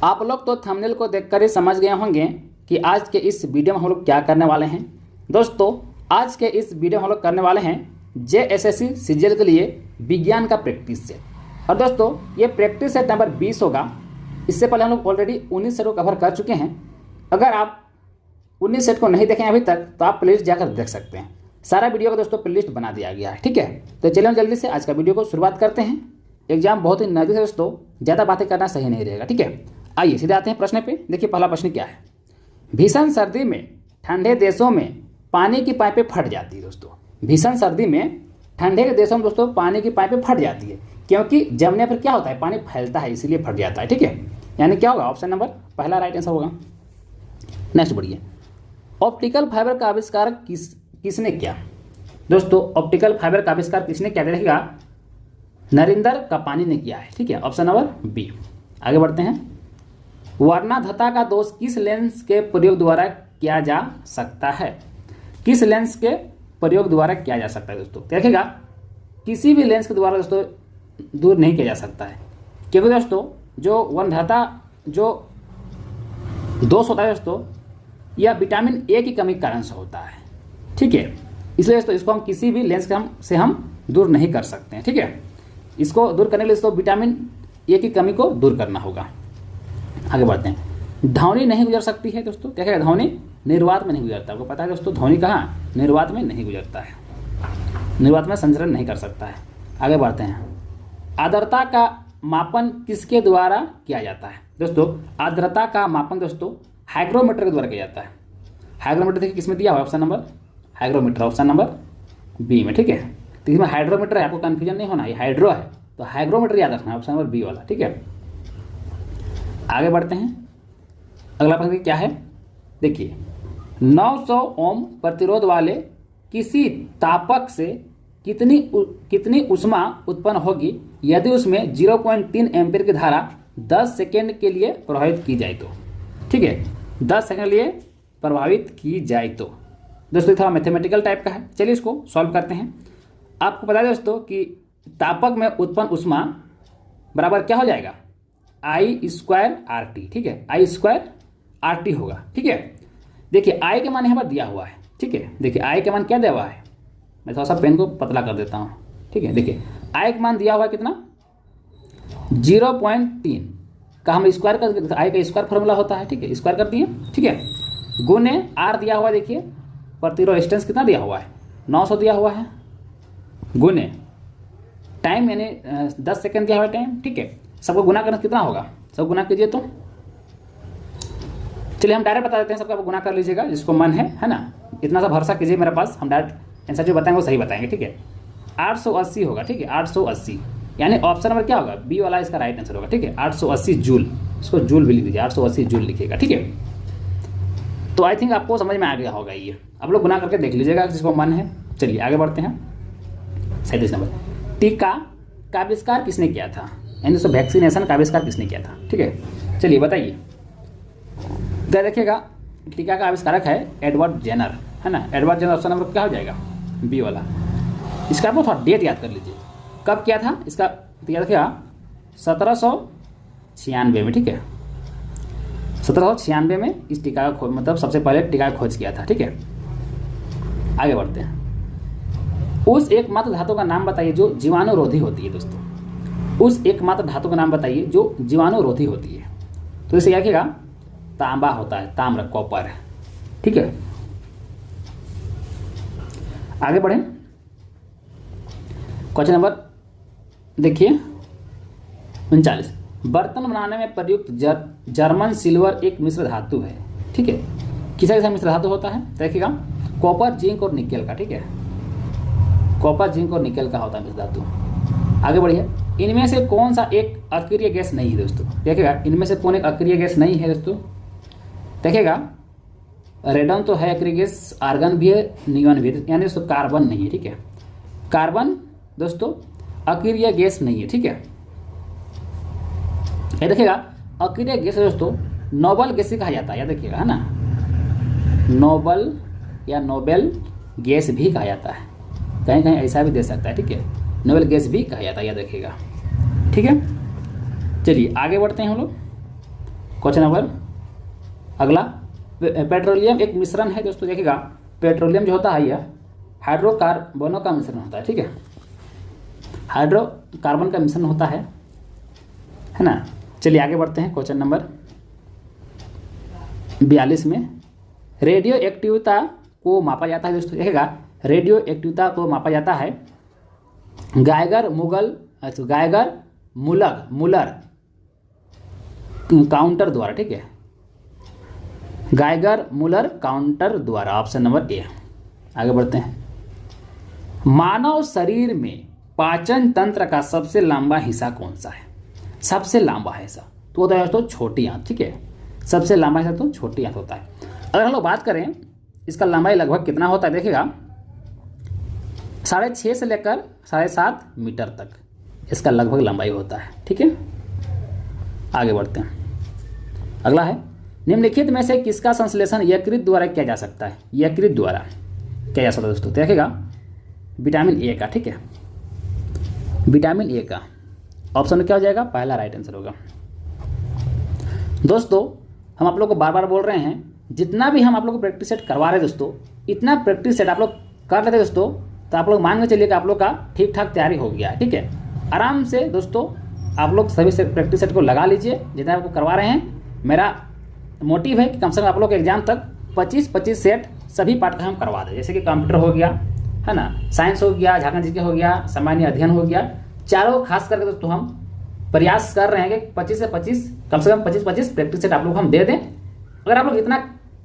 आप लोग तो थंबनेल को देखकर ही समझ गए होंगे कि आज के इस वीडियो में हम लोग क्या करने वाले हैं। दोस्तों आज के इस वीडियो में हम लोग करने वाले हैं JSSC CGL के लिए विज्ञान का प्रैक्टिस सेट। और दोस्तों ये प्रैक्टिस सेट नंबर 20 होगा। इससे पहले हम लोग ऑलरेडी 19 सेट को कवर कर चुके हैं। अगर आप 19 सेट को नहीं देखें अभी तक तो आप प्लेलिस्ट जाकर देख सकते हैं। सारा वीडियो का दोस्तों प्लेलिस्ट बना दिया गया है, ठीक है। तो चलिए हम जल्दी से आज का वीडियो को शुरुआत करते हैं। एग्जाम बहुत ही नज़दीक है दोस्तों, ज़्यादा बातें करना सही नहीं रहेगा, ठीक है। आइए सीधे आते हैं प्रश्न पे। देखिए पहला प्रश्न क्या है। भीषण सर्दी में ठंडे देशों में पानी की पाइपें फट जाती है। दोस्तों भीषण सर्दी में ठंडे के देशों में दोस्तों पानी की पाइपें फट जाती है, क्योंकि जमने पर क्या होता है, पानी फैलता है, इसीलिए फट जाता है, ठीक है। यानी क्या होगा, ऑप्शन नंबर पहला राइट आंसर होगा। नेक्स्ट बढ़िए, ऑप्टिकल फाइबर का आविष्कार किसने किया। दोस्तों ऑप्टिकल फाइबर का आविष्कार किसने किया, देखिएगा नरेंद्र कपानी ने किया है, ठीक है। Option number B. आगे बढ़ते हैं, वर्णाधता का दोष किस लेंस के प्रयोग द्वारा किया जा सकता है। किस लेंस के प्रयोग द्वारा किया जा सकता है। दोस्तों देखिएगा किसी भी लेंस के द्वारा दोस्तों दूर नहीं किया जा सकता है, क्योंकि दोस्तों जो वर्णाधता जो दोष होता है दोस्तों यह विटामिन ए की कमी के कारण से होता है, ठीक है। इसलिए दोस्तों इसको हम किसी भी लेंस से हम दूर नहीं कर सकते हैं, ठीक है। इसको दूर करने के लिए दोस्तों विटामिन ए की कमी को दूर करना होगा। आगे बढ़ते हैं, ध्वनि नहीं गुजर सकती है। दोस्तों देखिएगा ध्वनि निर्वात में नहीं गुजरता। आपको पता है दोस्तों ध्वनि कहाँ, निर्वात में नहीं गुजरता है, निर्वात में संचरण नहीं कर सकता है। आगे बढ़ते हैं, आर्द्रता का मापन किसके द्वारा किया जाता है। दोस्तों आर्द्रता का मापन दोस्तों हाइग्रोमीटर के द्वारा किया जाता है। हाइग्रोमीटर देखिए किसमें दिया हुआ, option number hygrometer, option number B में, ठीक है। तो इसमें हाइड्रोमीटर है, आपको कन्फ्यूजन नहीं होना, ये हाइड्रो है तो हाइग्रोमीटर याद रखना है, ऑप्शन नंबर बी वाला, ठीक है। आगे बढ़ते हैं, अगला प्रश्न क्या है। देखिए 900 ओम प्रतिरोध वाले किसी तापक से कितनी ऊष्मा उत्पन्न होगी यदि उसमें 0.3 एम्पीयर की धारा 10 सेकेंड के लिए प्रभावित की जाए तो, ठीक है। 10 सेकेंड के लिए प्रभावित की जाए तो। दोस्तों थोड़ा मैथमेटिकल टाइप का है, चलिए इसको सॉल्व करते हैं। आपको पता है दोस्तों कि तापक में उत्पन्न ऊष्मा बराबर क्या हो जाएगा, I² RT, ठीक है। I² RT होगा, ठीक है। देखिए I के मान यहाँ पर दिया हुआ है, ठीक है। देखिए I के मान क्या दिया हुआ है, मैं थोड़ा सा पेन को पतला कर देता हूँ, ठीक है। देखिए I का मान दिया हुआ है कितना, 0.3 का हम स्क्वायर कर, I का स्क्वायर फॉर्मूला होता है, ठीक है, स्क्वायर कर दिए, ठीक है। गुने R दिया हुआ है, देखिए प्रतिरोधक कितना दिया हुआ है, 900 दिया हुआ है, गुने टाइम यानी 10 सेकेंड दिया हुआ है टाइम, ठीक है। सबको गुना करना कितना होगा, सब गुना कीजिए। तो चलिए हम डायरेक्ट बता देते हैं, सबका गुना कर लीजिएगा जिसको मन है ना। इतना सा भरोसा कीजिए मेरे पास, हम डायरेक्ट आंसर जो बताएंगे वो सही बताएंगे, ठीक है। 880 होगा, ठीक है, 880 यानी ऑप्शन नंबर क्या होगा, बी वाला इसका राइट आंसर होगा, ठीक है। 880 जूल, इसको जूल भी लिख दीजिए, 880 जूल लिखिएगा, ठीक है। तो आई थिंक आपको समझ में आ गया होगा ये, आप लोग गुना करके देख लीजिएगा जिसको मन है। चलिए आगे बढ़ते हैं, 37 नंबर, टीका का आविष्कार किसने किया था, यानी दोस्तों वैक्सीनेशन का आविष्कार किसने किया था, ठीक है। चलिए बताइए। तो देखिएगा टीका का आविष्कारक है एडवर्ड जेनर, है ना। एडवर्ड जेनर ऑप्शन नंबर क्या हो जाएगा, बी वाला। इसका आपको थोड़ा डेट याद कर लीजिए, कब किया था इसका, याद रखिएगा 1796 में, ठीक है। 1796 में इस टीका का मतलब सबसे पहले टीका का खोज किया था, ठीक है। आगे बढ़ते हैं, उस एकमात्र धातु का नाम बताइए जो जीवाणुरोधी होती है। दोस्तों उस एकमात्र धातु का नाम बताइए जो जीवाणुरोधी होती है। तो इसे रखिएगा तांबा होता है, ताम्र, कॉपर, ठीक है। आगे बढ़ें, क्वेश्चन नंबर देखिए 39, बर्तन बनाने में प्रयुक्त जर्मन सिल्वर एक मिश्र धातु है, ठीक है। किसका किसका मिश्र धातु होता है, देखिएगा कॉपर, जिंक और निकेल का, ठीक है। कॉपर, जिंक और निकेल का होता है मिश्र धातु। आगे बढ़िए, इनमें से कौन सा एक अक्रिय गैस नहीं है। दोस्तों देखिएगा इनमें से कौन एक अक्रिय गैस नहीं है। दोस्तों देखिएगा रेडन तो है अक्रिय गैस, आर्गन भी है, नियॉन भी है, यानी दोस्तों कार्बन नहीं है, ठीक है। कार्बन दोस्तों अक्रिय गैस नहीं है, ठीक है। ये देखिएगा अक्रिय गैस दोस्तों नोबल गैस कहा जाता है, याद रखिएगा, है ना। नोबल या नोबेल गैस भी कहा जाता है, कहीं कहीं ऐसा भी दे सकता है, ठीक है। नोबेल गैस भी कहा जाता है, याद रखिएगा, ठीक है। चलिए आगे बढ़ते हैं हम लोग, क्वेश्चन नंबर अगला, पेट्रोलियम एक मिश्रण है दोस्तों। देखिएगा पेट्रोलियम जो होता है यह हाइड्रोकार्बनों का मिश्रण होता है, ठीक है, हाइड्रोकार्बन का मिश्रण होता है ना। चलिए आगे बढ़ते हैं क्वेश्चन नंबर 42 में, रेडियो एक्टिविता को मापा जाता है दोस्तों। देखिएगा रेडियो एक्टिविता को मापा जाता है गाइगर मुलर काउंटर द्वारा, ठीक है, गाइगर मुलर काउंटर द्वारा, ऑप्शन नंबर ए। आगे बढ़ते हैं, मानव शरीर में पाचन तंत्र का सबसे लंबा हिस्सा कौन सा है? सबसे लंबा हिस्सा तो होता है दोस्तों छोटी आंत, ठीक है, सबसे लंबा हिस्सा तो छोटी आंत होता है। अगर हम लोग बात करें इसका लंबाई लगभग कितना होता है, देखिएगा 6.5 से लेकर 7.5 मीटर तक इसका लगभग लंबाई होता है, ठीक है। आगे बढ़ते हैं, अगला है, निम्नलिखित में से किसका संश्लेषण यकृत द्वारा किया जा सकता है? यकृत द्वारा किया जा सकता है दोस्तों। देखिएगा विटामिन ए का, ठीक है, विटामिन ए का ऑप्शन क्या हो जाएगा? पहला राइट आंसर होगा। दोस्तों हम आप लोग को बार बार बोल रहे हैं, जितना भी हम आप लोग को प्रैक्टिस सेट करवा रहे हैं दोस्तों, इतना प्रैक्टिस सेट आप लोग कर लेते दोस्तों, तो आप लोग मान के चलिए कि आप लोग का ठीक ठाक तैयारी हो गया है, ठीक है। आराम से दोस्तों आप लोग सभी से प्रैक्टिस सेट को लगा लीजिए, जितना आपको करवा रहे हैं। मेरा मोटिव है कि कम से कम आप लोग के एग्जाम तक 25 सेट सभी पाठ का हम करवा दें, जैसे कि कंप्यूटर हो गया, है ना, साइंस हो गया, झारखंड जीके हो गया, सामान्य अध्ययन हो गया, चारों खास करके दोस्तों हम प्रयास कर रहे हैं कि 25 से 25 कम से कम 25 प्रैक्टिस सेट आप लोग हम दे दें। अगर आप लोग इतना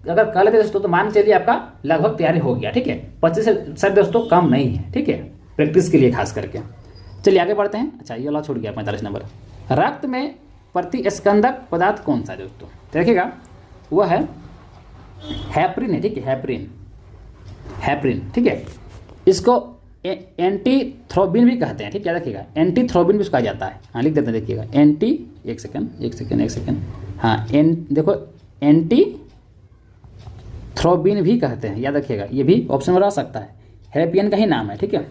अगर कर लेते दोस्तों तो मान चलिए आपका लगभग तैयारी हो गया, ठीक है। 25 सेट दोस्तों कम नहीं है, ठीक है, प्रैक्टिस के लिए खास करके। चलिए आगे बढ़ते हैं। अच्छा ये वाला छूट गया 45 नंबर, रक्त में प्रतिस्कंदक पदार्थ कौन सा है दोस्तों? देखिएगा वह है हेपरिन है, ठीक है, हेपरिन, ठीक है। इसको एंटीथ्रोबिन भी कहते हैं, ठीक है, देखिएगा एंटीथ्रोबिन भी कहा जाता है। हाँ लिख देते हैं, देखिएगा एक सेकंड, हाँ देखो एंटीथ्रोबिन भी कहते हैं, याद रखिएगा, ये भी ऑप्शन में रह सकता है, हेरेपियन का ही नाम है, ठीक है।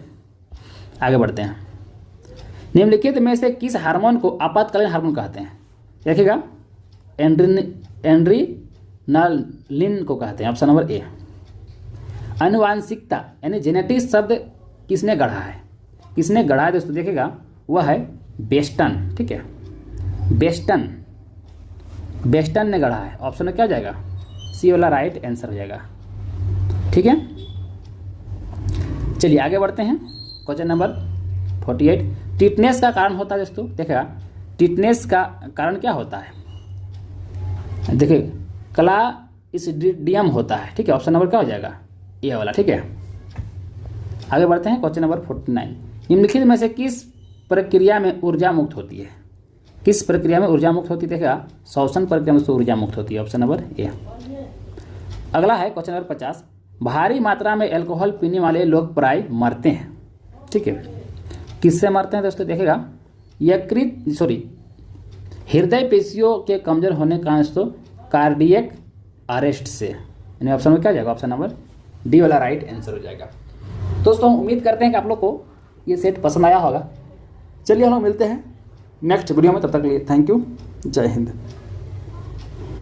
आगे बढ़ते हैं, निम्नलिखित में से किस हार्मोन को आपातकालीन हार्मोन कहते हैं? देखिएगा एड्रीनालिन को कहते हैं, ऑप्शन नंबर ए। आनुवांशिकता यानी जेनेटिक्स शब्द किसने गढ़ा है? किसने गढ़ा है दोस्तों? देखिएगा वह है बेस्टन, ठीक है, बेस्टन ने गढ़ा है। ऑप्शन में क्या हो जाएगा? सी वाला राइट आंसर हो जाएगा, ठीक है। चलिए आगे बढ़ते हैं, क्वेश्चन नंबर 48, टिटनेस का कारण होता है दोस्तों। देखिएगा टिटनेस का कारण क्या होता है? देखिए क्लास्ट्रीडियम होता है, ठीक है, ऑप्शन नंबर क्या हो जाएगा? ए वाला, ठीक है। आगे बढ़ते हैं, क्वेश्चन नंबर 49, निम्नलिखित में से किस प्रक्रिया में ऊर्जा मुक्त होती है? किस प्रक्रिया में ऊर्जा मुक्त होती है? देखिएगा श्वसन प्रक्रिया में ऊर्जा मुक्त होती है, ऑप्शन नंबर ए। अगला है क्वेश्चन नंबर 50, भारी मात्रा में अल्कोहल पीने वाले लोग प्राय मरते हैं, ठीक है, किससे मरते हैं दोस्तों? देखिएगा हृदय पेशियों के कमजोर होने का दोस्तों कार्डियक अरेस्ट से, यानी ऑप्शन में क्या जाएगा? ऑप्शन नंबर डी वाला राइट आंसर हो जाएगा। दोस्तों उम्मीद करते हैं कि आप लोग को ये सेट पसंद आया होगा। चलिए हम लोग मिलते हैं नेक्स्ट वीडियो में, तब तक के लिए थैंक यू, जय हिंद।